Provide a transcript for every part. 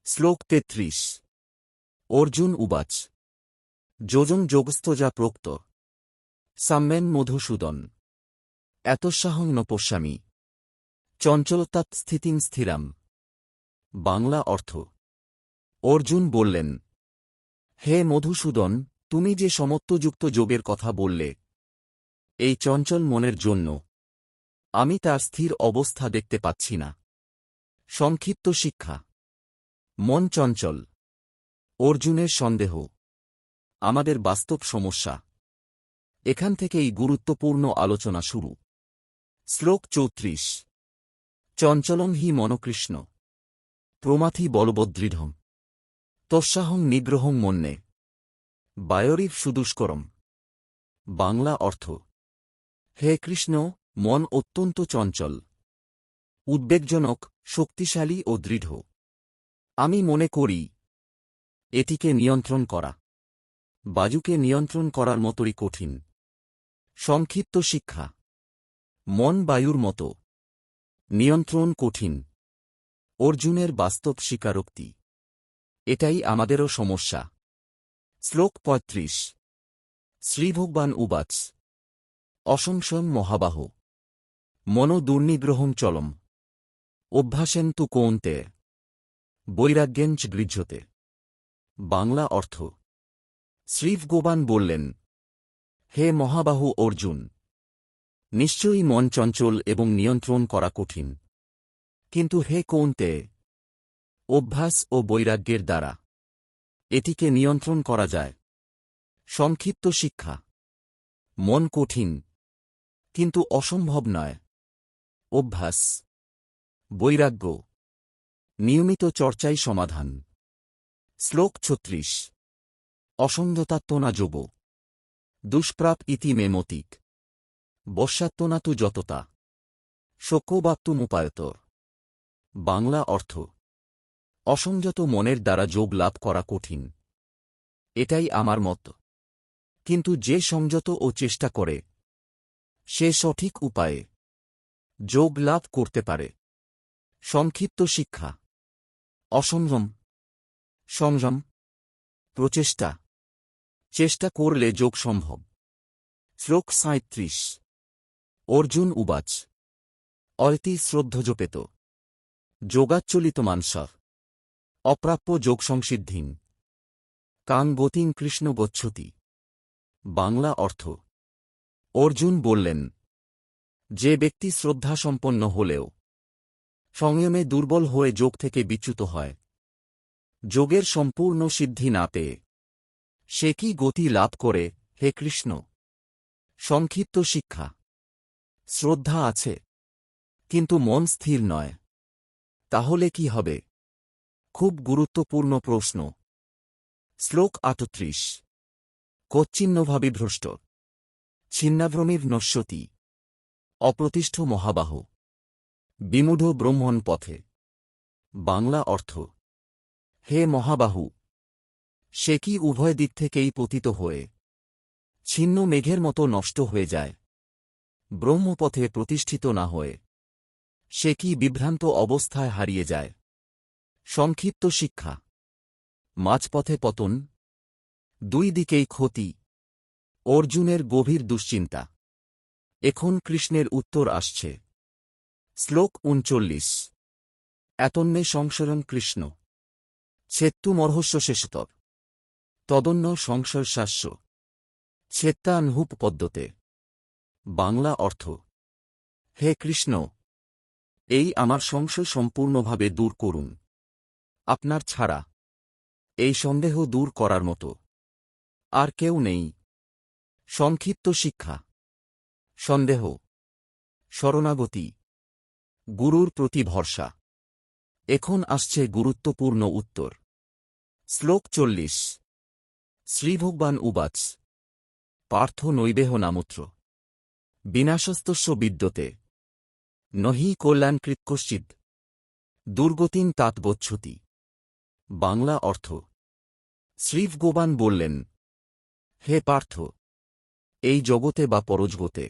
শ্লোক ৩৩। অর্জুন উবাচ যোজং যোগস্থজা প্रोक्त সাম্যেন মধুসূদন এতস্যাহং ন পশ্যামি চঞ্চলতাৎ স্থিতিং স্থিরাম। বাংলা অর্থ। অর্জুন বললেন, হে মধুসূদন, তুমি যে সমত্বযুক্ত যোগের কথা বললে, এই চঞ্চল মনের জন্য আমি তার স্থির অবস্থা দেখতে পাচ্ছি না। সংক্ষিপ্ত শিক্ষা। মন চঞ্চল। অর্জুনের সন্দেহ আমাদের বাস্তব সমস্যা। এখান থেকেই গুরুত্বপূর্ণ আলোচনা শুরু। শ্লোক ৩৪। চঞ্চলং হি মনকৃষ্ণ প্রমাথি বলবদৃঢ়ং তস্যাহং নিগ্রহং মন্যে বায়োরিব সুদুষ্করম। বাংলা অর্থ। হে কৃষ্ণ, মন অত্যন্ত চঞ্চল, উদ্বেগজনক, শক্তিশালী ও দৃঢ়। আমি মনে করি এটিকে নিয়ন্ত্রণ করা বায়ুকে নিয়ন্ত্রণ করার মতোই কঠিন। সংক্ষিপ্ত শিক্ষা। মন বায়ুর মতো, নিয়ন্ত্রণ কঠিন। অর্জুনের বাস্তব স্বীকারোক্তি। এটাই আমাদেরও সমস্যা। শ্লোক ৩৫। শ্রীভগবান উবাচ অসংশয়ং মহাবাহ মনো দুর্নিগ্রহং চলম অভ্যাসেন তু কৌন্তেয় বৈরাগ্যেঞ্চ গৃহ্যতে। বাংলা অর্থ। শ্রীভগবান বললেন, হে মহাবাহু অর্জুন, নিশ্চয়ই মন চঞ্চল এবং নিয়ন্ত্রণ করা কঠিন, কিন্তু হে কৌন্তেয়, অভ্যাস ও বৈরাগ্যের দ্বারা এটিকে নিয়ন্ত্রণ করা যায়। সংক্ষিপ্ত শিক্ষা। মন কঠিন, কিন্তু অসম্ভব নয়। অভ্যাস, বৈরাগ্য, নিয়মিত চর্চাই সমাধান। শ্লোক ৩৬। অসংযতাত্মনা যোগ দুষ্প্রাপ ইতি মে মতিক বশ্যাত্মনা তু যততা শোকবাপ্তুমুপায়তর। বাংলা অর্থ। অসংযত মনের দ্বারা যোগ লাভ করা কঠিন, এটাই আমার মত। কিন্তু যে সংযত ও চেষ্টা করে, সে সঠিক উপায়ে যোগ লাভ করতে পারে। সংক্ষিপ্ত শিক্ষা। অসংযম, সংযম, প্রচেষ্টা। চেষ্টা করলে যোগ সম্ভব। শ্লোক ৩৭। অর্জুন উবাচ অয়তি শ্রদ্ধযোপেত যোগাচ্চলিত মানসর অপ্রাপ্য যোগসংসিদ্ধিং কাং গতিং কৃষ্ণ গচ্ছতি। বাংলা অর্থ। অর্জুন বললেন, যে ব্যক্তি শ্রদ্ধাসম্পন্ন হলেও সংযমে দুর্বল হয়ে যোগ থেকে বিচ্যুত হয়, যোগের সম্পূর্ণ সিদ্ধি না পেয়ে সে কি গতি লাভ করে, হে কৃষ্ণ? সংক্ষিপ্ত শিক্ষা। শ্রদ্ধা আছে, কিন্তু মন স্থির নয়। তাহলে কি হবে? খুব গুরুত্বপূর্ণ প্রশ্ন। শ্লোক ৩৮। কোচ্ছিন্নভাবিভ্রষ্ট ছিন্নাভ্রমির নশ্যতি অপ্রতিষ্ঠ মহাবাহ বিমূঢ় ব্রহ্মণ পথে। বাংলা অর্থ। হে মহাবাহু, সে কি উভয় দিক থেকেই পতিত হয়ে ছিন্ন মেঘের মতো নষ্ট হয়ে যায়? ব্রহ্মপথে প্রতিষ্ঠিত না হয়ে সে কি বিভ্রান্ত অবস্থায় হারিয়ে যায়? সংক্ষিপ্ত শিক্ষা। মাঝপথে পতন, দুই দিকেই ক্ষতি। অর্জুনের গভীর দুশ্চিন্তা। এখন কৃষ্ণের উত্তর আসছে। শ্লোক ৩৯। এতন্মে সংশয়ং কৃষ্ণ ছেত্তুমর্হস্য শেষতর তদন্য সংশয়শাস্য ছেত্তানহুপ পদ্মতে। বাংলা অর্থ। হে কৃষ্ণ, এই আমার সংশয় সম্পূর্ণভাবে দূর করুন। আপনার ছাড়া এই সন্দেহ দূর করার মতো আর কেউ নেই। সংক্ষিপ্ত শিক্ষা। সন্দেহ, শরণাগতি, গুরুর প্রতি ভরসা। এখন আসছে গুরুত্বপূর্ণ উত্তর। শ্লোক ৪০। শ্রীভগবান উবাচ পার্থ নৈবেহ নামুত্র বিনাশস্তস্য বিদ্যতে নহি কল্যাণকৃৎ কশ্চিৎ দুর্গতিং তাৎ গচ্ছতি। বাংলা অর্থ। শ্রীভগবান বললেন, হে পার্থ, এই জগতে বা পরজগতে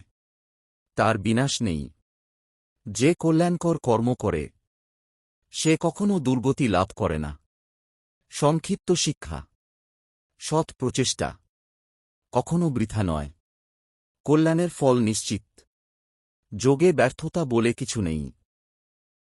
তার বিনাশ নেই। যে কল্যাণকর কর্ম করে সে কখনো দুর্গতি লাভ করে না। সংক্ষিপ্ত শিক্ষা। সৎ প্রচেষ্টা কখনো বৃথা নয়। কল্যাণের ফল নিশ্চিত। যোগে ব্যর্থতা বলে কিছু নেই।